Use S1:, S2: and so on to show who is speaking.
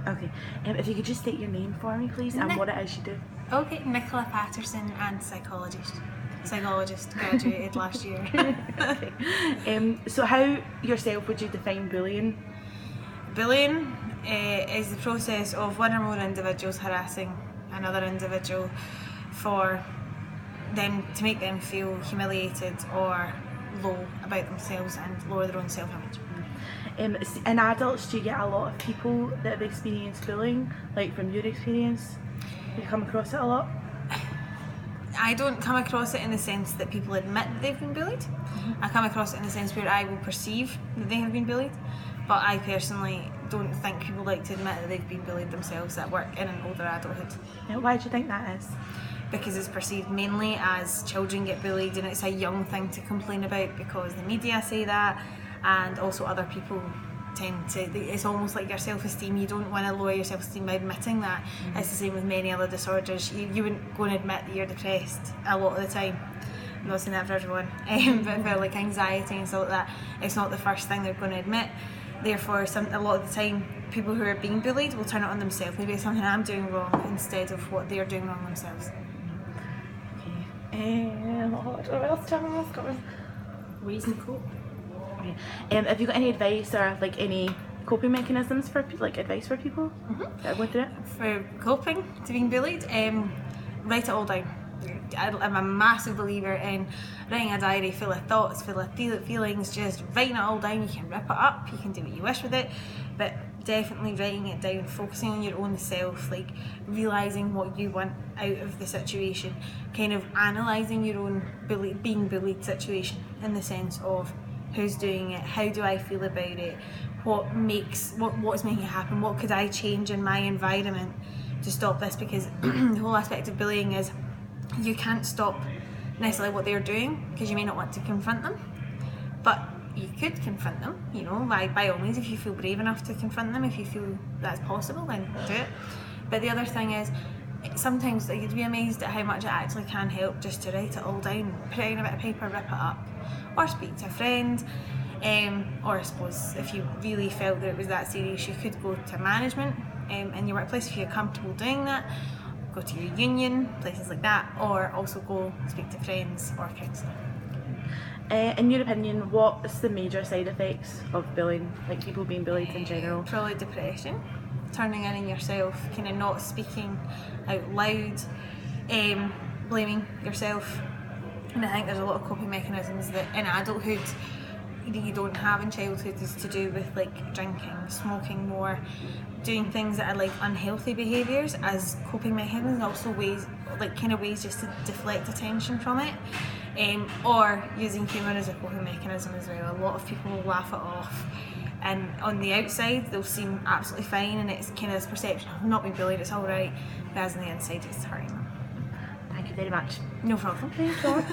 S1: Okay. If you could just state your name for me, please, and what it is you do.
S2: Okay, Nicola Patterson, and psychologist, graduated last year.
S1: Okay. So how yourself would you define bullying?
S2: Bullying is the process of one or more individuals harassing another individual for them to make them feel humiliated or low about themselves and lower their own self-image.
S1: In adults, do you get a lot of people that have experienced bullying, like from your experience? Do you come across it a lot?
S2: I don't come across it in the sense that people admit that they've been bullied. I come across it in the sense where I will perceive that they have been bullied, but I personally don't think people like to admit that they've been bullied themselves that work in an older adulthood.
S1: Why do you think that is?
S2: Because it's perceived mainly as children get bullied and it's a young thing to complain about because the media say that, and also other people tend to, it's almost like your self-esteem, you don't want to lower your self-esteem by admitting that. It's the same with many other disorders. You wouldn't go and admit that you're depressed a lot of the time. I'm not saying that for everyone, but for like anxiety and stuff like that, it's not the first thing they're going to admit. Therefore, a lot of the time, people who are being bullied will turn it on themselves. Maybe it's something I'm doing wrong instead of what they're doing wrong themselves.
S1: What else do I ask?
S2: Ways to cope.
S1: Have you got any advice or like any coping mechanisms for advice for people that are going through it?
S2: For coping to being bullied, write it all down. I'm a massive believer in writing a diary full of thoughts, full of feelings, just writing it all down. You can rip it up, you can do what you wish with it, but definitely writing it down, focusing on your own self, like realising what you want out of the situation, kind of analysing your own being bullied situation in the sense of who's doing it, how do I feel about it, what's making it happen, what could I change in my environment to stop this, because the whole aspect of bullying is you can't stop necessarily what they're doing because you may not want to confront them, but you could confront them, you know, by all means, if you feel brave enough to confront them, if you feel that's possible, then do it. But the other thing is, sometimes you'd be amazed at how much it actually can help just to write it all down, put it in a bit of paper, rip it up, or speak to a friend, or I suppose if you really felt that it was that serious, you could go to management in your workplace if you're comfortable doing that, go to your union, places like that, or also go speak to friends or a counsellor.
S1: In your opinion, what's the major side effects of bullying, like people being bullied in general?
S2: Probably depression, turning in on yourself, kind of not speaking out loud, blaming yourself. And I think there's a lot of coping mechanisms that in adulthood you don't have in childhood, is to do with like drinking, smoking more, doing things that are like unhealthy behaviours as coping mechanisms, and also ways just to deflect attention from it, or using humour as a coping mechanism as well. A lot of people will laugh it off, and on the outside they'll seem absolutely fine, and it's kind of this perception of not being bullied, it's alright, whereas on the inside it's hurting them.
S1: Thank you very much.
S2: No problem.
S1: Thank you.